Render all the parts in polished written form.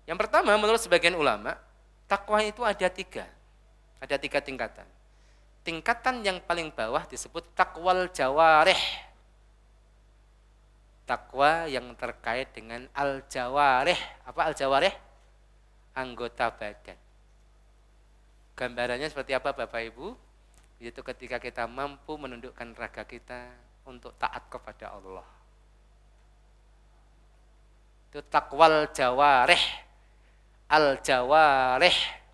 Yang pertama, menurut sebagian ulama, takwa itu ada tiga. Ada tiga tingkatan. Tingkatan yang paling bawah disebut takwal jawarih. Takwa yang terkait dengan al-jawarih. Apa al-jawarih? Anggota badan. Gambarannya seperti apa Bapak Ibu? Yaitu ketika kita mampu menundukkan raga kita untuk taat kepada Allah. Itu takwal jawarih. Al-jawarih.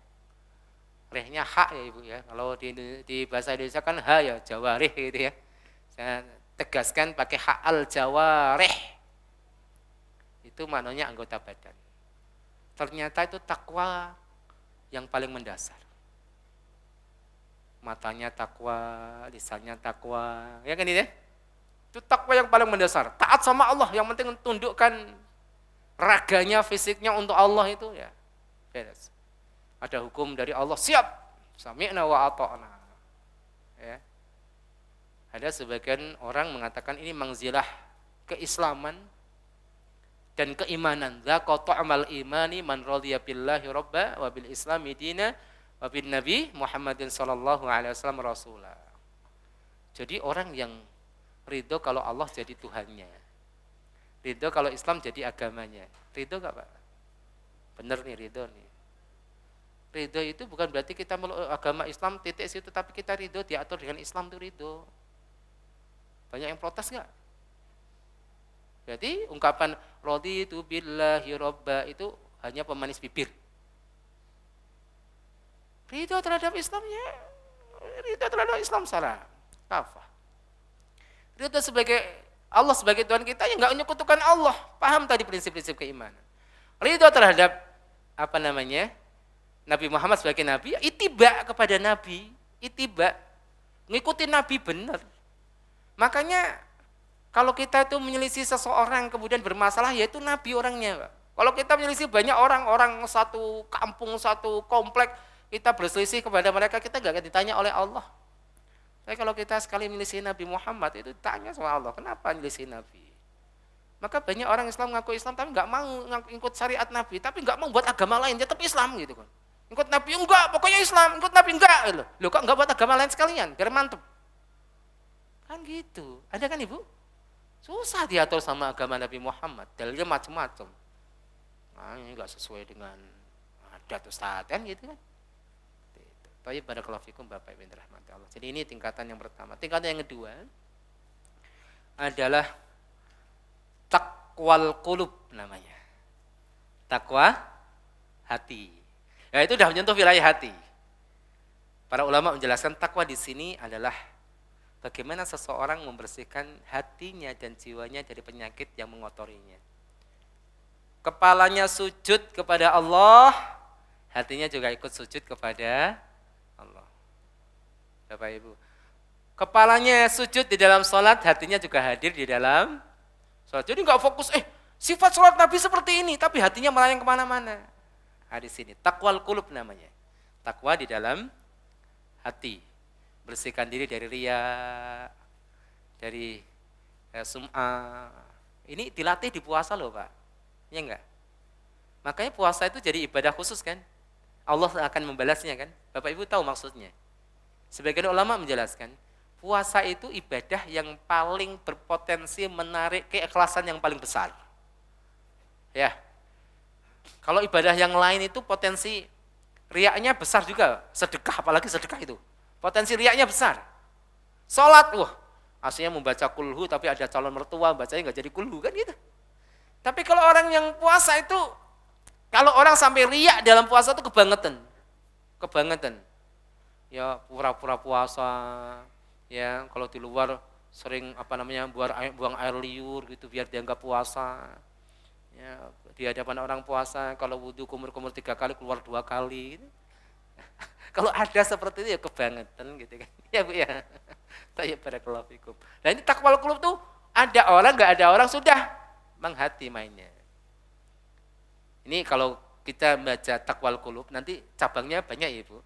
Rehnya hak ya Ibu ya. Kalau di bahasa Indonesia kan ha ya, jawarih gitu ya. Saya tegaskan pakai hak al-jawarih. Itu maknanya anggota badan. Ternyata itu takwa yang paling mendasar. Matanya takwa, lisannya takwa, ya kan ini ya? Itu takwa yang paling mendasar. Taat sama Allah, yang penting tundukkan raganya, fisiknya untuk Allah itu ya. Beres. Ada hukum dari Allah, siap. Sami'na wa ata'na. Ya. Ada sebagian orang mengatakan ini mangzilah keislaman dan keimanan. Dzaqa ta'mal imani man radiya billahi rabba wa bil islami dina wa bin nabi Muhammadin sallallahu alaihi wasallam rasulah. Jadi orang yang ridho kalau Allah jadi Tuhannya. Ridho kalau Islam jadi agamanya. Ridho enggak, Pak? Benar nih ridho nih. Ridho itu bukan berarti kita meluk agama Islam titik situ, tapi kita ridho diatur dengan Islam itu ridho. Banyak yang protes enggak? Berarti ungkapan raditu billahi robba itu hanya pemanis bibir. Ridho terhadap Islamnya, ridho terhadap Islam salah. Kafah. Ridho sebagai Allah sebagai Tuhan kita, ya enggak menyekutukan Allah. Paham tadi prinsip-prinsip keimanan. Ridho terhadap apa namanya? Nabi Muhammad sebagai Nabi, ya ittiba kepada Nabi, ittiba, ngikutin Nabi benar. Makanya kalau kita itu menyelisih seseorang kemudian bermasalah, ya itu Nabi orangnya, Pak. Kalau kita menyelisih banyak orang satu kampung, satu komplek, kita berselisih kepada mereka, kita nggak akan ditanya oleh Allah. Tapi kalau kita sekali menyelisih Nabi Muhammad, itu tanya sama Allah, kenapa menyelisih Nabi? Maka banyak orang Islam ngaku Islam, tapi nggak mau ikut syariat Nabi, tapi nggak mau buat agama lain, tetap Islam gitu kan. Ikut Nabi enggak, pokoknya Islam, ikut Nabi enggak. Loh kok enggak buat agama lain sekalian, biar mantep. Kan gitu, ada kan Ibu? Susah diatur sama agama Nabi Muhammad, dalilnya macam-macam. Nah ini enggak sesuai dengan adat Ustaz kan gitu kan. Tapi barakallahu fikum Bapak Ibu rahmati Allah. Jadi ini tingkatan yang pertama. Tingkatan yang kedua adalah takwal qulub namanya. Takwa hati. Ya itu sudah menyentuh wilayah hati. Para ulama menjelaskan takwa di sini adalah bagaimana seseorang membersihkan hatinya dan jiwanya dari penyakit yang mengotorinya. Kepalanya sujud kepada Allah, hatinya juga ikut sujud kepada Allah. Bapak Ibu, kepalanya sujud di dalam sholat, hatinya juga hadir di dalam sholat. Jadi enggak fokus, sifat sholat Nabi seperti ini, tapi hatinya melayang kemana-mana. Di sini takwal qulub namanya. Takwa di dalam hati. Bersihkan diri dari riya, dari sum'ah. Ini dilatih di puasa loh, Pak. Ya enggak? Makanya puasa itu jadi ibadah khusus kan? Allah akan membalasnya kan? Bapak Ibu tahu maksudnya? Sebagian ulama menjelaskan, puasa itu ibadah yang paling berpotensi menarik keikhlasan yang paling besar. Ya. Kalau ibadah yang lain itu potensi riaknya besar juga, sedekah apalagi sedekah itu. Potensi riaknya besar. Salat, aslinya membaca kulhu tapi ada calon mertua bacanya enggak jadi kulhu kan gitu. Tapi kalau orang yang puasa itu, kalau orang sampai riak dalam puasa itu kebangetan. Kebangetan. Ya pura-pura puasa, ya kalau di luar sering buang air liur gitu biar dianggap puasa. Ya, di hadapan orang puasa kalau wudu kumur-kumur 3 kali keluar 2 kali. Kalau ada seperti itu ya kebangetan gitu kan. Ya Bu ya. Tayyib barakallahu fikum. Nah ini takwal qulub tuh ada orang enggak ada orang sudah menghati mainnya. Ini kalau kita baca takwal qulub nanti cabangnya banyak ya Bu.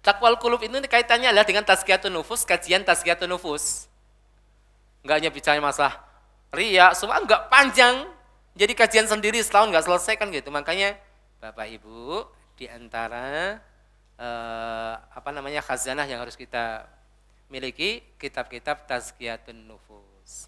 Takwal qulub itu kaitannya adalah dengan tazkiyatun nufus, kajian tazkiyatun nufus. Enggak hanya bicara masalah riya, semua enggak panjang. Jadi kajian sendiri setahun nggak selesai kan gitu. Makanya Bapak Ibu di antara khazanah yang harus kita miliki kitab-kitab tazkiyatun nufus.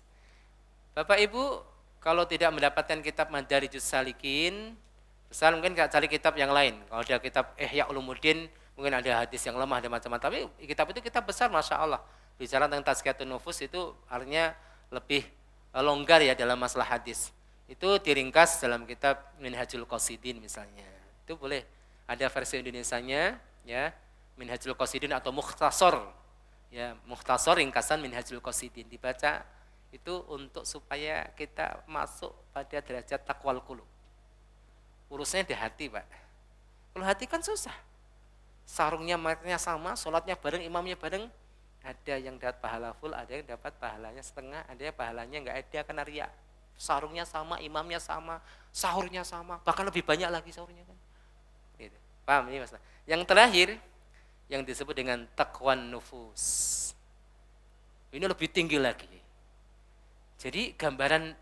Bapak Ibu kalau tidak mendapatkan kitab Madarijus Salikin, besar mungkin cari kitab yang lain. Kalau ada kitab Ihya Ulumuddin, mungkin ada hadis yang lemah, ada macam-macam. Tapi kitab itu kitab besar, Masya Allah. Bicara tentang tazkiyatun nufus itu artinya lebih longgar ya dalam masalah hadis. Itu diringkas dalam kitab Minhajul Qasidin misalnya. Itu boleh. Ada versi Indonesianya ya, Minhajul Qasidin atau Mukhtasar. Ya, Mukhtasar ringkasan Minhajul Qasidin dibaca itu untuk supaya kita masuk pada derajat taqwal qulub. Urusannya di hati, Pak. Kalau hati kan susah. Sarungnya maknya sama, sholatnya bareng, imamnya bareng. Ada yang dapat pahala full, ada yang dapat pahalanya setengah, ada yang pahalanya enggak ada karena riya. Sarungnya sama, imamnya sama, sahurnya sama, bahkan lebih banyak lagi sahurnya kan. Gitu. Paham ini Mas? Yang terakhir yang disebut dengan taqwan nufus. Ini lebih tinggi lagi. Jadi gambaran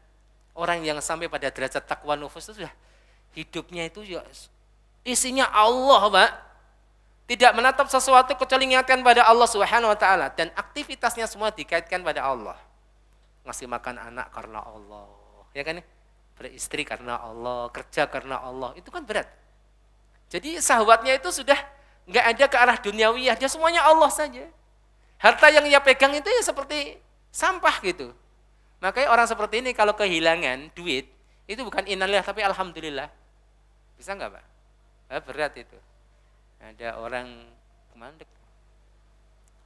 orang yang sampai pada derajat taqwan nufus itu sudah hidupnya itu ya isinya Allah, Pak. Tidak menatap sesuatu kecuali mengingatkan pada Allah Subhanahu wa taala dan aktivitasnya semua dikaitkan pada Allah. Ngasih makan anak karena Allah, ya kan? Beristri karena Allah, kerja karena Allah, itu kan berat. Jadi syahwatnya itu sudah enggak ada ke arah duniawiyah, dia semuanya Allah saja. Harta yang ia pegang itu ya seperti sampah gitu. Makanya orang seperti ini kalau kehilangan duit, itu bukan innalillah tapi alhamdulillah. Bisa enggak, Pak? Berat itu. Ada orang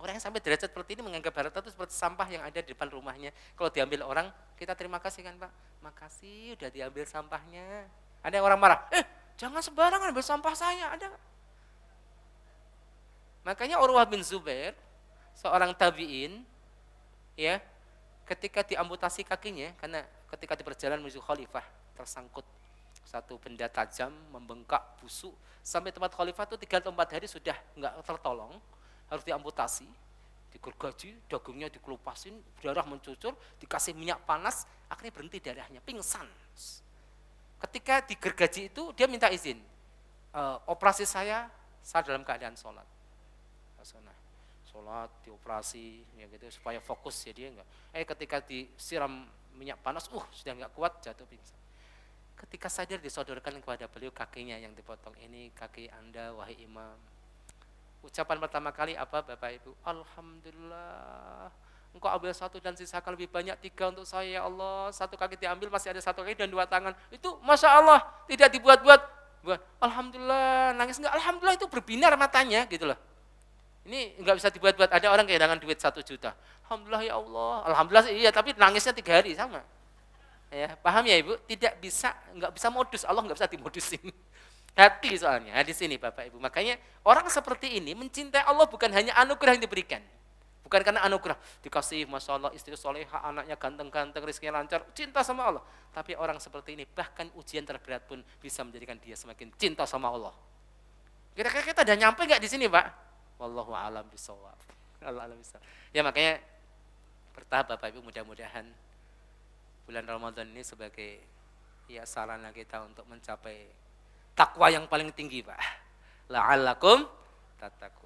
yang sampai derajat seperti ini menganggap harta itu seperti sampah yang ada di depan rumahnya. Kalau diambil orang, kita terima kasih kan, Pak? Makasih udah diambil sampahnya. Ada orang marah, jangan sembarangan ambil sampah saya. Ada. Makanya Urwah bin Zubair, seorang tabi'in, ya, ketika diamputasi kakinya, karena ketika di perjalanan menuju khalifah, tersangkut satu benda tajam, membengkak, busuk, sampai tempat khalifah itu 3 atau 4 hari sudah enggak tertolong, harus diamputasi, digergaji, dagingnya dikelupasin, darah mencucur, dikasih minyak panas, akhirnya berhenti darahnya, pingsan. Ketika digergaji itu, dia minta izin, operasi saya dalam keadaan sholat. Sholat, dioperasi, ya gitu, supaya fokus ya dia enggak. Ketika disiram minyak panas, sudah enggak kuat, jatuh pingsan. Ketika sadar disodorkan kepada beliau kakinya yang dipotong, ini kaki Anda wahai imam. Ucapan pertama kali apa Bapak Ibu? Alhamdulillah, engkau ambil 1 dan sisakan lebih banyak 3 untuk saya ya Allah. 1 kaki diambil masih ada 1 kaki dan 2 tangan. Itu Masya Allah, tidak dibuat-buat. Alhamdulillah, nangis enggak? Alhamdulillah, itu berbinar matanya gitu loh. Ini enggak bisa dibuat-buat. Ada orang kehilangan duit 1 juta. Alhamdulillah ya Allah. Alhamdulillah iya, tapi nangisnya 3 hari sama. Ya, paham ya Ibu? Enggak bisa modus, Allah enggak bisa dimodusin. Hati soalnya, di sini Bapak Ibu. Makanya orang seperti ini mencintai Allah bukan hanya anugerah yang diberikan. Bukan karena anugerah, dikasih Masya Allah istri soleha, anaknya ganteng-ganteng, rezekinya lancar, cinta sama Allah. Tapi orang seperti ini bahkan ujian terberat pun bisa menjadikan dia semakin cinta sama Allah. Kira-kira kita udah nyampe enggak di sini Pak? Wallahu a'lam bishawab. Ya makanya bertahap Bapak Ibu, mudah-mudahan bulan Ramadan ini sebagai ya sarana kita untuk mencapai takwa yang paling tinggi, Pak. La'allakum tattaqun.